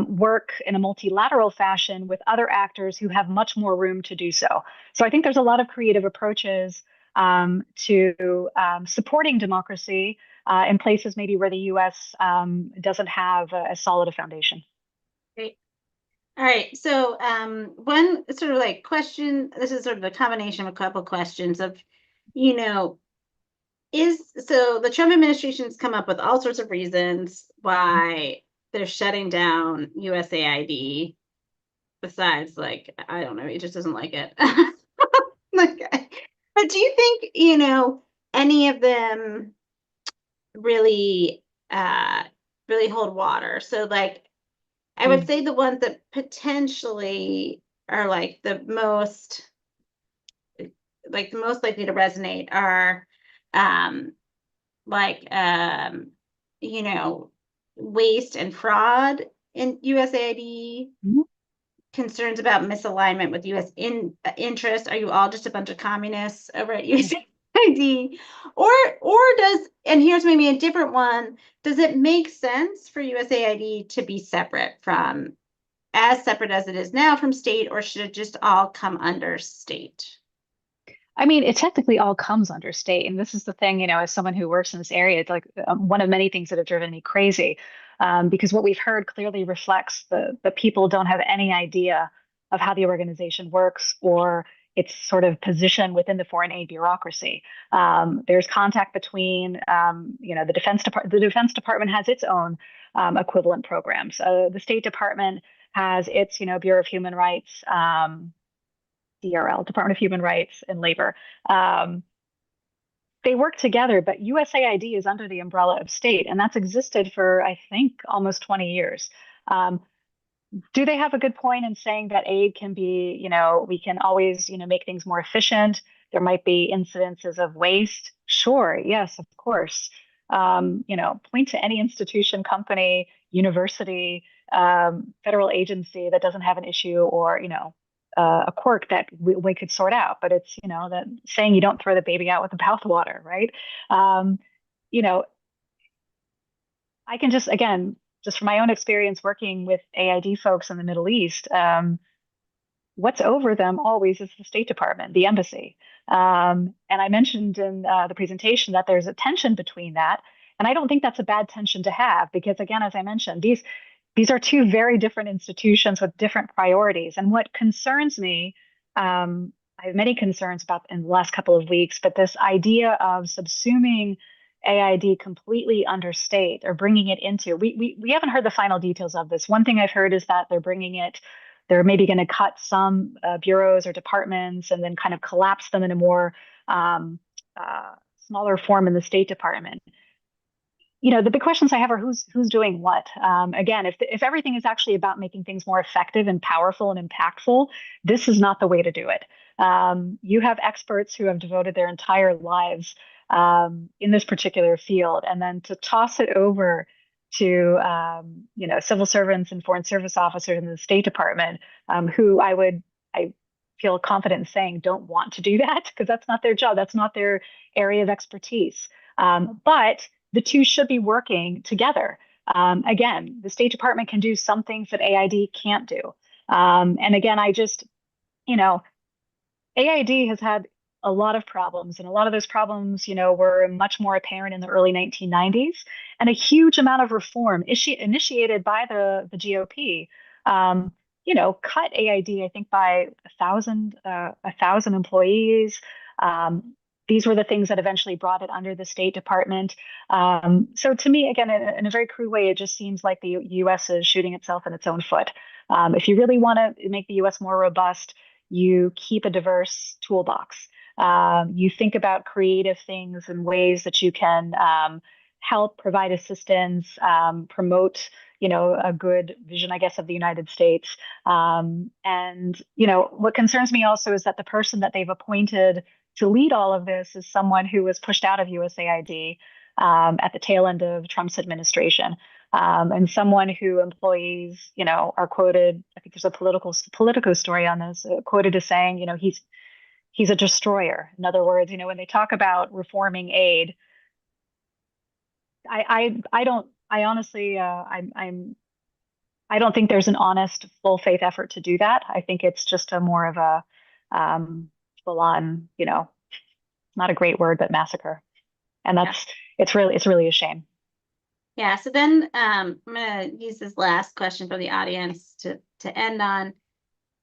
work in a multilateral fashion with other actors who have much more room to do so. So I think there's a lot of creative approaches to supporting democracy in places maybe where the U.S. Doesn't have as solid a foundation. Great. All right. So one sort of like question, this is sort of a combination of a couple questions of, you know, so the Trump administration's come up with all sorts of reasons why they're shutting down USAID. Besides, like, I don't know, he just doesn't like it. Like, but do you think, any of them really really hold water? So like I would Mm. say the ones that potentially are like the most likely to resonate are um like you know waste and fraud in USAID, Mhm. concerns about misalignment with US interest. Are you all just a bunch of communists over at USAID? Or does, and here's maybe a different one, does it make sense for USAID to be separate as it is now from state, or should it just all come under state? I mean, it technically all comes under state. And this is the thing, as someone who works in this area, it's like one of many things that have driven me crazy. Because what we've heard clearly reflects the people don't have any idea of how the organization works or its sort of position within the foreign aid bureaucracy. There's contact between, the Defense Department. The Defense Department has its own equivalent programs. The State Department has its, Bureau of Human Rights. DRL, Department of Human Rights and Labor. Um, they work together, but USAID is under the umbrella of state, and that's existed for, I think, almost 20 years. Um, do they have a good point in saying that aid can be, we can always, make things more efficient? There might be incidences of waste. Sure, yes, of course. Point to any institution, company, university, federal agency that doesn't have an issue or, a quirk that we could sort out. But it's, that saying you don't throw the baby out with the bathwater, right? Um, you know, I can just, again, just from my own experience working with AID folks in the Middle East, what's over them always is the State Department, the embassy. And I mentioned in the presentation that there's a tension between that. And I don't think that's a bad tension to have because, again, as I mentioned, these are two very different institutions with different priorities. And what concerns me, I have many concerns about in the last couple of weeks, but this idea of subsuming AID completely under state or bringing it into, we haven't heard the final details of this. One thing I've heard is that they're maybe going to cut some bureaus or departments and then kind of collapse them in a more um, smaller form in the State Department. The big questions I have are who's doing what. Again, if everything is actually about making things more effective and powerful and impactful, this is not the way to do it. You have experts who have devoted their entire lives in this particular field, and then to toss it over to civil servants and foreign service officers in the State Department, who I feel confident in saying don't want to do that because that's not their job, that's not their area of expertise. But the two should be working together. Again, the State Department can do some things that AID can't do. And again, AID has had a lot of problems, and a lot of those problems, were much more apparent in the early 1990s, and a huge amount of reform initiated by the GOP. Cut AID, I think, by a thousand employees. Um, these were the things that eventually brought it under the State Department. So to me, again, in a very crude way, it just seems like the U.S. is shooting itself in its own foot. If you really want to make the U.S. more robust, you keep a diverse toolbox. You think about creative things and ways that you can help provide assistance, promote, a good vision, I guess, of the United States. And, what concerns me also is that the person that they've appointed to lead all of this is someone who was pushed out of USAID at the tail end of Trump's administration. And someone who employees, are quoted. I think there's a Politico story on this, quoted as saying, he's a destroyer. In other words, when they talk about reforming aid, I don't. I honestly, I don't think there's an honest, full faith effort to do that. I think it's just a more of a full on, not a great word, but massacre. And Yeah. it's really a shame. Yeah. So then I'm going to use this last question from the audience to end on.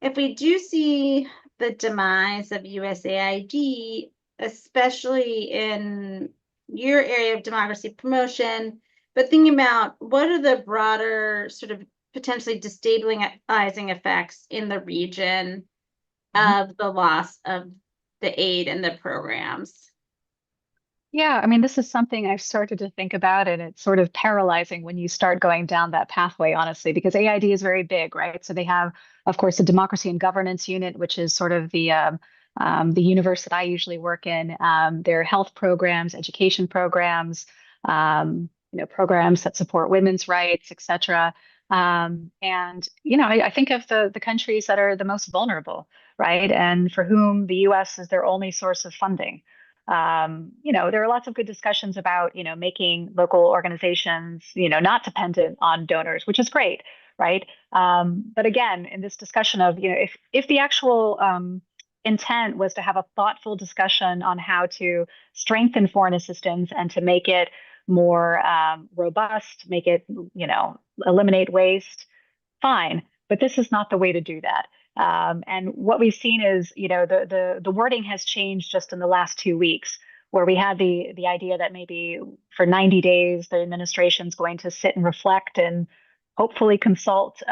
If we do see the demise of USAID, especially in your area of democracy promotion, but thinking about what are the broader sort of potentially destabilizing effects in the region of the loss of the aid and the programs? Yeah, I mean, this is something I've started to think about, and it's sort of paralyzing when you start going down that pathway, honestly, because AID is very big, right? So they have, of course, the Democracy and Governance Unit, which is sort of the universe that I usually work in. Their health programs, education programs, programs that support women's rights, et cetera. And I think of the countries that are the most vulnerable, right? And for whom the U.S. is their only source of funding. There are lots of good discussions about, making local organizations, not dependent on donors, which is great, right? But again, in this discussion of, if the actual intent was to have a thoughtful discussion on how to strengthen foreign assistance and to make it more robust, make it, eliminate waste, fine. But this is not the way to do that. And what we've seen is, the wording has changed just in the last 2 weeks, where we had the idea that maybe for 90 days the administration's going to sit and reflect and hopefully consult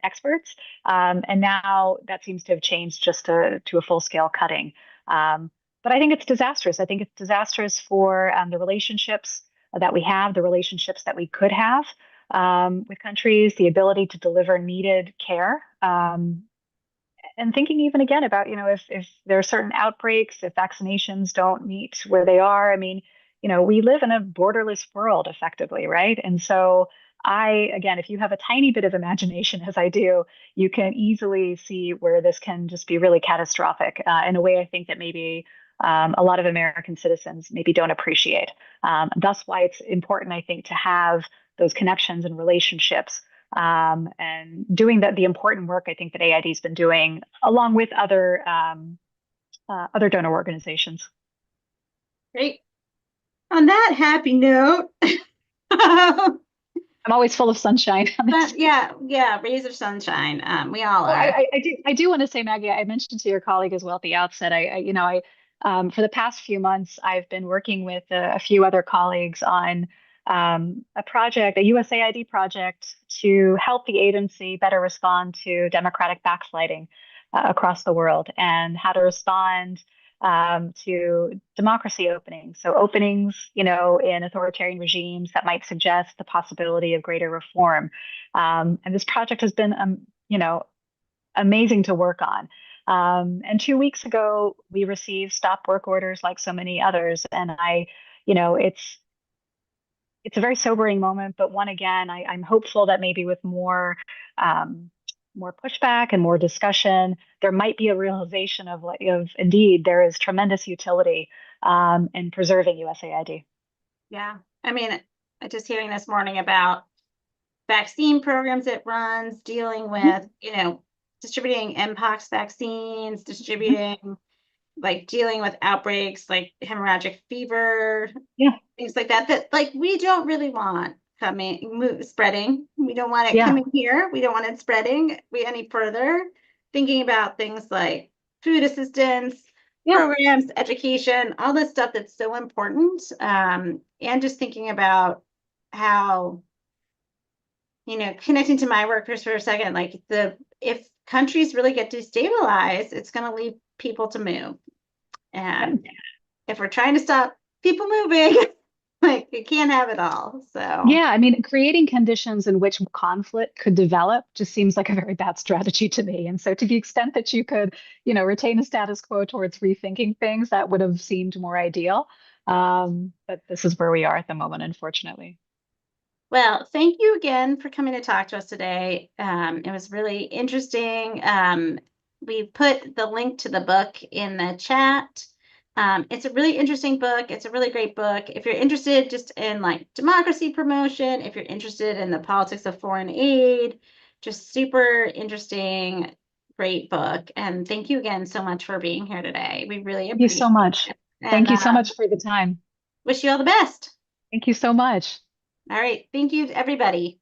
experts. And now that seems to have changed just to a full scale cutting. But I think it's disastrous. I think it's disastrous for the relationships that we have, the relationships that we could have with countries, the ability to deliver needed care. And thinking even again about, if there are certain outbreaks, if vaccinations don't meet where they are. I mean, we live in a borderless world effectively, right? And so again, if you have a tiny bit of imagination, as I do, you can easily see where this can just be really catastrophic in a way I think that maybe a lot of American citizens maybe don't appreciate. That's why it's important, I think, to have those connections and relationships and doing the important work I think that AID's been doing along with other donor organizations. Great. On that happy note, I'm always full of sunshine. yeah, rays of sunshine. We all Oh, are. I do want to say, Maggie, I mentioned to your colleague as well at the outset. For the past few months, I've been working with a few other colleagues on a project, a USAID project, to help the agency better respond to democratic backsliding across the world and how to respond to democracy openings. So openings, in authoritarian regimes that might suggest the possibility of greater reform. And this project has been, amazing to work on. And 2 weeks ago, we received stop work orders like so many others. And it's a very sobering moment, but one again, I'm hopeful that maybe with more pushback and more discussion, there might be a realization of indeed there is tremendous utility in preserving USAID. Yeah. I mean, just hearing this morning about vaccine programs it runs, dealing with, distributing Mpox vaccines, distributing, like dealing with outbreaks like hemorrhagic fever, Yeah, things like that, like we don't really want spreading. We don't want it yeah, coming here. We don't want it spreading any further. Thinking about things like food assistance, yeah, programs, education, all this stuff that's so important. And just thinking about how, connecting to my work just for a second, like if countries really get destabilized, it's going to lead people to move. And if we're trying to stop people moving, like you can't have it all. So, Yeah, I mean, creating conditions in which conflict could develop just seems like a very bad strategy to me. And so, to the extent that you could, retain a status quo towards rethinking things, that would have seemed more ideal. But this is where we are at the moment, unfortunately. well, thank you again for coming to talk to us today. It was really interesting. We put the link to the book in the chat. It's a really interesting book. It's a really great book. If you're interested just in like democracy promotion, if you're interested in the politics of foreign aid, just super interesting, great book. And thank you again so much for being here today. We really Thank you so appreciate much. it. And Thank you so much for the time. wish you all the best. Thank you so much. All right. Thank you, everybody.